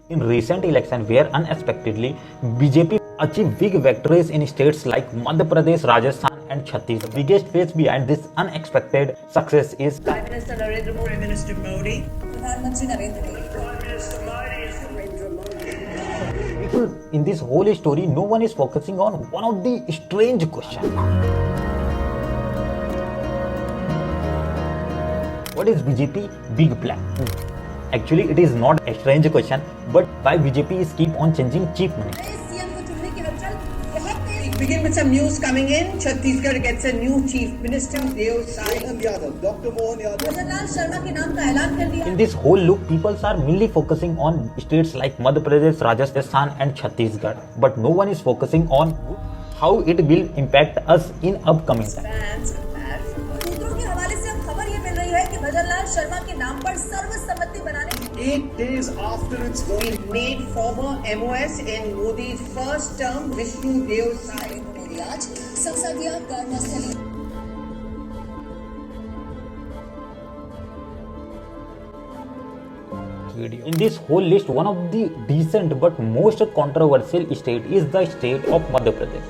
in recent election where unexpectedly BJP achieved big victories in states like Madhya Pradesh, Rajasthan and Chhattisgarh. The biggest face behind this unexpected success is Prime Minister Narendra Modi. Prime Minister Modi. प्रधानमंत्री Narendra Modi Prime Minister Modi is Narendra Modi. people in this whole story. No one is focusing on one of the strange questions. What is BJP big plan? Actually, it is not a strange question, but why BJP is keep on changing chief minister. CM को चुनने की हलचल यहाँ तेज Begin with some news coming in. Chhattisgarh gets a new chief minister, Deo Sai. Mohan Yadav, doctor Mohan Yadav Bhajanlal Sharma के नाम का ऐलान कर दिया। In this whole look, people are mainly focusing on states like Madhya Pradesh, Rajasthan and Chhattisgarh, but no one is focusing on how it will impact us in upcoming time. Fans with bad football. सूत्रों के हवाले से अब खबर ये मिल रही है कि भजनलाल शर्मा के नाम पर सर्वसम्मति बनाने 8 days after its We vote. made former MOS in Modi's first term, Vishnu Deo Sai. Modi आज संसदीय कर्मस्थली In this whole list, one of the decent but most controversial state is the state of Madhya Pradesh,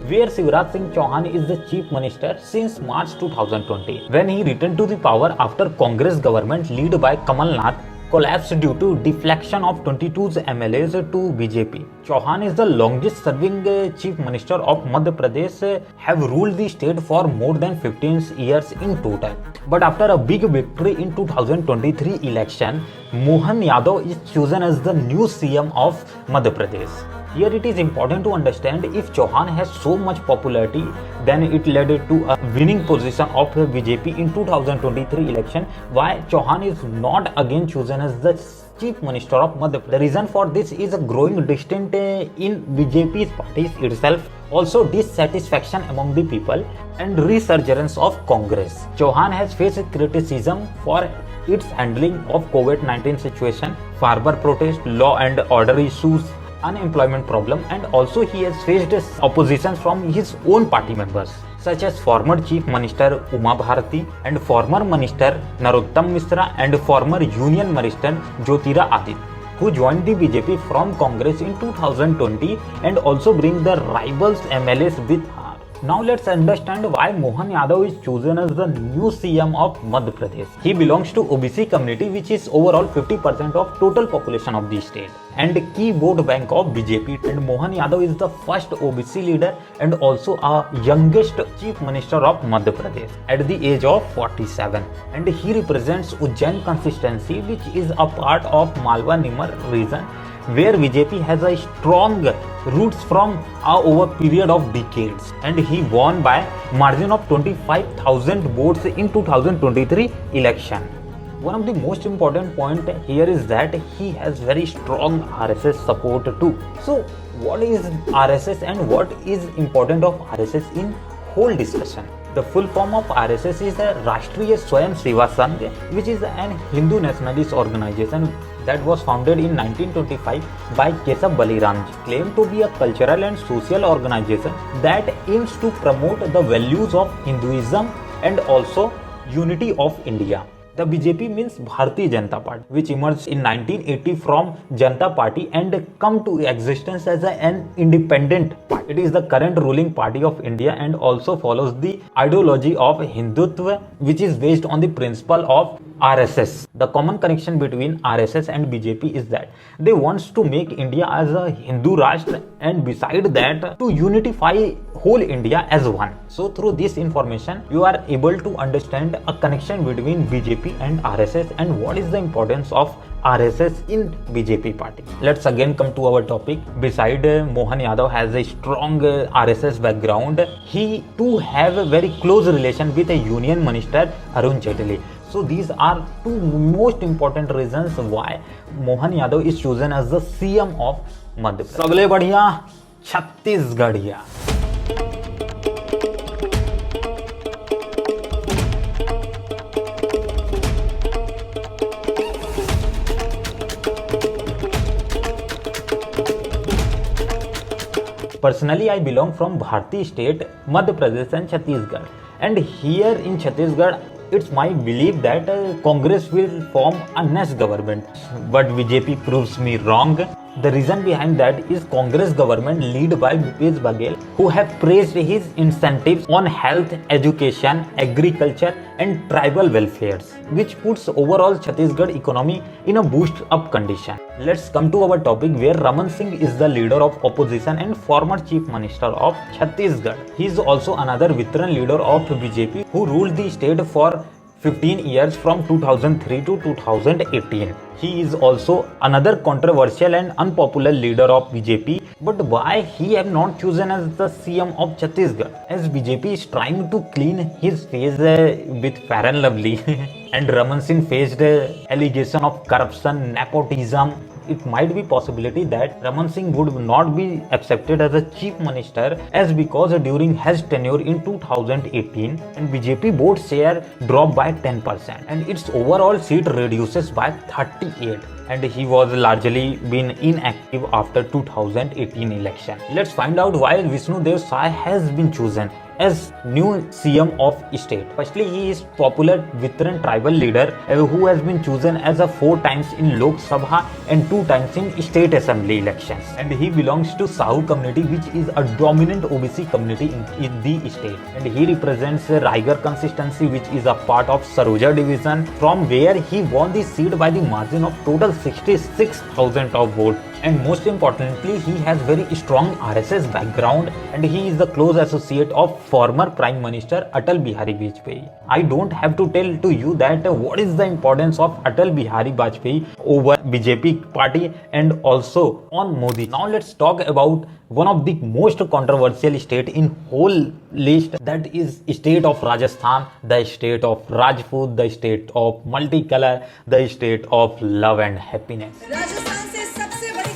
where Shivraj Singh Chauhan is the chief minister since March 2020, when he returned to the power after Congress government led by Kamal Nath collapsed due to deflection of 22 MLAs to BJP. Chauhan is the longest serving chief minister of Madhya Pradesh, have ruled the state for more than 15 years in total. But after a big victory in 2023 election, Mohan Yadav is chosen as the new CM of Madhya Pradesh. Here it is important to understand if Chauhan has so much popularity, then it led to a winning position of BJP in 2023 election. Why Chauhan is not again chosen as the chief minister of Madhya Pradesh? The reason for this is a growing distant in BJP's party itself, also dissatisfaction among the people and resurgence of Congress. Chauhan has faced criticism for its handling of COVID-19 situation, farmer protest, law and order issues, unemployment problem, and also he has faced opposition from his own party members such as former chief minister Uma Bharati and former minister Narottam Mishra and former union minister Jyotira Aditya, who joined the BJP from Congress in 2020 and also bring the rivals MLAs with her. Now let's understand why Mohan Yadav is chosen as the new CM of Madhya Pradesh. He belongs to OBC community, which is overall 50% of total population of the state and key vote bank of BJP. And Mohan Yadav is the first OBC leader and also a youngest chief minister of Madhya Pradesh at the age of 47. And he represents Ujjain constituency, which is a part of Malwa Nimar region, where BJP has a strong roots from over period of decades, and he won by margin of 25,000 votes in 2023 election. One of the most important point here is that he has very strong RSS support too. So what is RSS and what is important of RSS in whole discussion? The full form of RSS is the Rashtriya Swayam Seva Sangh, which is an Hindu nationalist organization that was founded in 1925 by Kesab Baliram, claimed to be a cultural and social organization that aims to promote the values of Hinduism and also unity of India. The BJP means Bharatiya Janata Party, which emerged in 1980 from Janata Party and come to existence as an independent party. It is the current ruling party of India and also follows the ideology of Hindutva, which is based on the principle of RSS. The common connection between RSS and BJP is that they want to make India as a Hindu Rashtra, and beside that to unify whole India as one. So through this information you are able to understand a connection between BJP and RSS and what is the importance of RSS in BJP party. Let's again come to our topic. Beside Mohan Yadav has a strong RSS background, he too have a very close relation with a union minister Arun Jaitley. So these are two most important reasons why Mohan Yadav is chosen as the CM of Madhya Pradesh. सगले बढ़िया छत्तीसगढ़िया. Personally, I belong from Bharti state, Madhya Pradesh and Chhattisgarh. And here in Chhattisgarh, it's my belief that Congress will form a next government, but BJP proves me wrong. The reason behind that is Congress government led by Bhupesh Baghel, who have praised his incentives on health, education, agriculture and tribal welfares, which puts overall Chhattisgarh economy in a boost up condition. Let's come to our topic, where Raman Singh is the leader of opposition and former chief minister of Chhattisgarh. He is also another veteran leader of BJP who ruled the state for 15 years from 2003 to 2018. He is also another controversial and unpopular leader of BJP. But why he have not chosen as the CM of Chhattisgarh? As BJP is trying to clean his face with Fair and Lovely and Raman Singh faced allegation of corruption, nepotism, it might be possibility that Raman Singh would not be accepted as a chief minister, as because during his tenure in 2018 and BJP vote share dropped by 10% and its overall seat reduces by 38, and he was largely been inactive after 2018 election. Let's find out why Vishnu Dev Sai has been chosen as new CM of state. Firstly, he is popular veteran tribal leader who has been chosen as a 4 times in Lok Sabha and 2 times in state assembly elections, and he belongs to Sahu community, which is a dominant OBC community in the state, and he represents Raigarh constituency, which is a part of Saroja division, from where he won the seat by the margin of total 66,000 of votes. And most importantly, he has very strong RSS background and he is the close associate of former Prime Minister Atal Bihari Vajpayee. I don't have to tell to you that what is the importance of Atal Bihari Vajpayee over BJP party and also on Modi. Now let's talk about one of the most controversial state in whole list, that is state of Rajasthan, the state of Rajput, the state of multicolor, the state of love and happiness. Rajasthan से सबसे बड़ी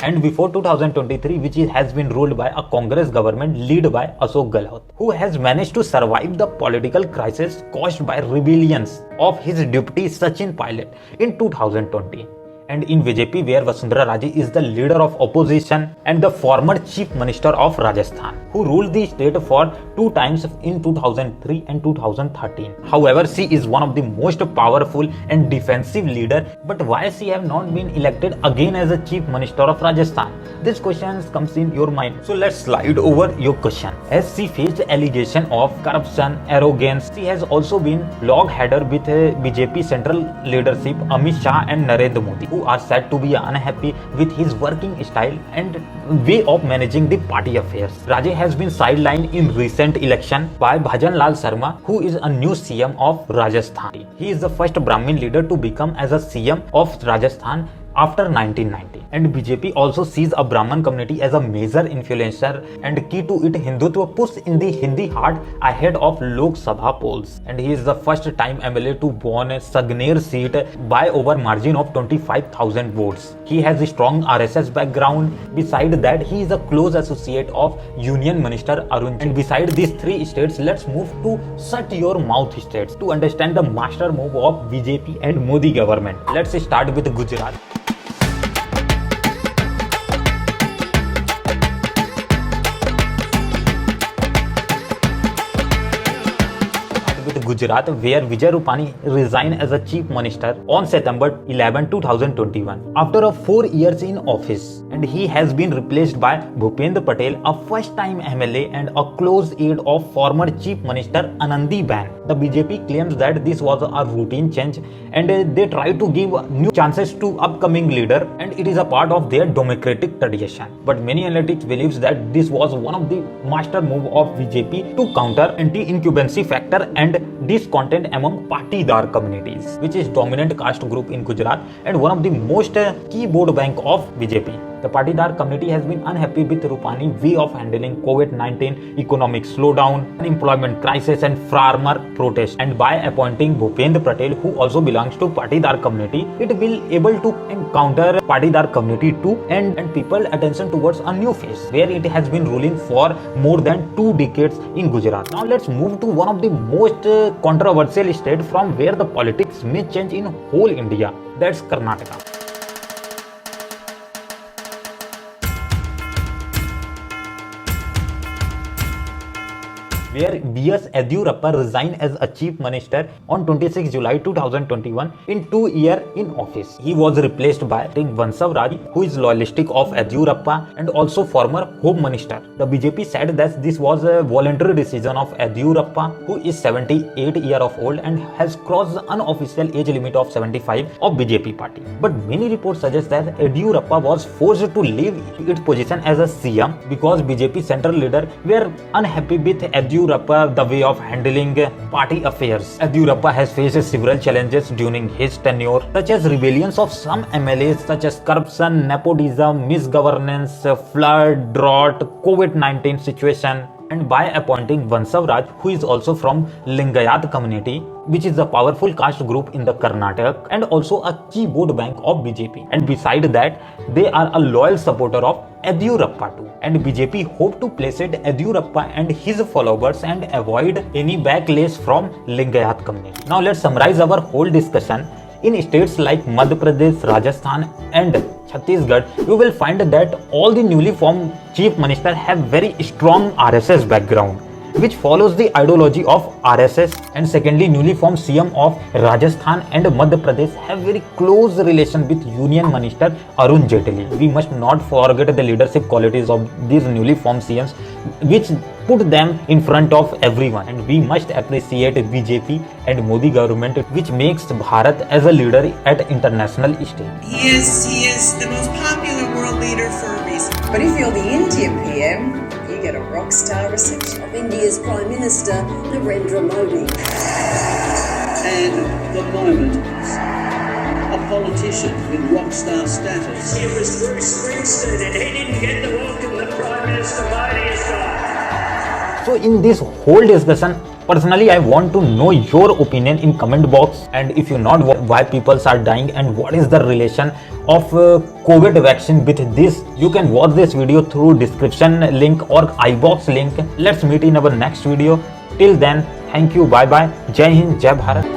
And before 2023, which has been ruled by a Congress government led by Ashok Gehlot, who has managed to survive the political crisis caused by rebellions of his deputy Sachin Pilot in 2020. And in BJP, where Vasundhara Raje is the leader of opposition and the former chief minister of Rajasthan, who ruled the state for 2 times in 2003 and 2013. However, she is one of the most powerful and defensive leader. But why she have not been elected again as a chief minister of Rajasthan? This question comes in your mind. So let's slide over your question. As she faced allegation of corruption, arrogance, she has also been logheader with BJP central leadership Amit Shah and Narendra Modi, who are said to be unhappy with his working style and way of managing the party affairs. Raje has been sidelined in recent election by Bhajan Lal Sharma, who is a new CM of Rajasthan. He is the first Brahmin leader to become as a CM of Rajasthan after 1990. And BJP also sees a Brahmin community as a major influencer and key to it Hindutva push in the Hindi heart ahead of Lok Sabha polls. And he is the first time MLA to won a Sagner seat by over margin of 25,000 votes. He has a strong RSS background. Beside that, he is a close associate of Union Minister Arun. And beside these 3 states, let's move to shut your mouth states to understand the master move of BJP and Modi government. Let's start with Gujarat. Gujarat, where Vijay Rupani resigned as a chief minister on September 11, 2021 after 4 years in office, and he has been replaced by Bhupendra Patel, a first-time MLA and a close aide of former chief minister Anandi Bain. The BJP claims that this was a routine change and they try to give new chances to upcoming leader, and it is a part of their democratic tradition. But many analytics believes that this was one of the master move of BJP to counter anti-incumbency factor and discontent among Patidar communities, which is dominant caste group in Gujarat and one of the most key vote bank of BJP. The Patidar community has been unhappy with Rupani's way of handling COVID-19, economic slowdown, unemployment crisis and farmer protest. And by appointing Bhupendra Patel, who also belongs to Patidar community, it will able to encounter Patidar community too and people attention towards a new phase where it has been ruling for more than 2 decades in Gujarat. Now let's move to one of the most controversial state from where the politics may change in whole India. That's Karnataka. Where B.S. Yediyurappa resigned as a chief minister on 26 July 2021 in 2 years in office. He was replaced by Vansav Raj, who is loyalistic of Yediyurappa and also former home minister. The BJP said that this was a voluntary decision of Yediyurappa, who is 78 years of old and has crossed the unofficial age limit of 75 of BJP party. But many reports suggest that Yediyurappa was forced to leave its position as a CM because BJP central leader were unhappy with Yediyurappa, the way of handling party affairs. Yediyurappa has faced several challenges during his tenure, such as rebellions of some MLAs, such as corruption, nepotism, misgovernance, flood, drought, COVID-19 situation. And by appointing Vansav Raj, who is also from Lingayat community, which is a powerful caste group in the Karnataka and also a key vote bank of BJP. And beside that, they are a loyal supporter of Yediyurappa too. And BJP hope to placate Yediyurappa and his followers and avoid any backlash from Lingayat community. Now let's summarize our whole discussion. In states like Madhya Pradesh, Rajasthan and Chhattisgarh, you will find that all the newly formed chief ministers have very strong RSS background, which follows the ideology of RSS. And secondly, newly formed CM of Rajasthan and Madhya Pradesh have very close relation with Union Minister Arun Jaitley. We must not forget the leadership qualities of these newly formed CMs, which put them in front of everyone. And we must appreciate BJP and Modi government, which makes Bharat as a leader at international stage. He is the most popular world leader for a reason. But if you're the Indian PM, you get a rock star reception. Of India's Prime Minister Narendra Modi. And the moment, a politician with rock star status. It was Bruce Springsteen and he didn't get the welcome that Prime Minister Modi has got. So in this whole discussion, personally I want to know your opinion in comment box. And if you know why people are dying and what is the relation of COVID vaccine with this, you can watch this video through description link or iBox link. Let's meet in our next video. Till then, thank you, bye bye, Jai Hind, Jai Bharat.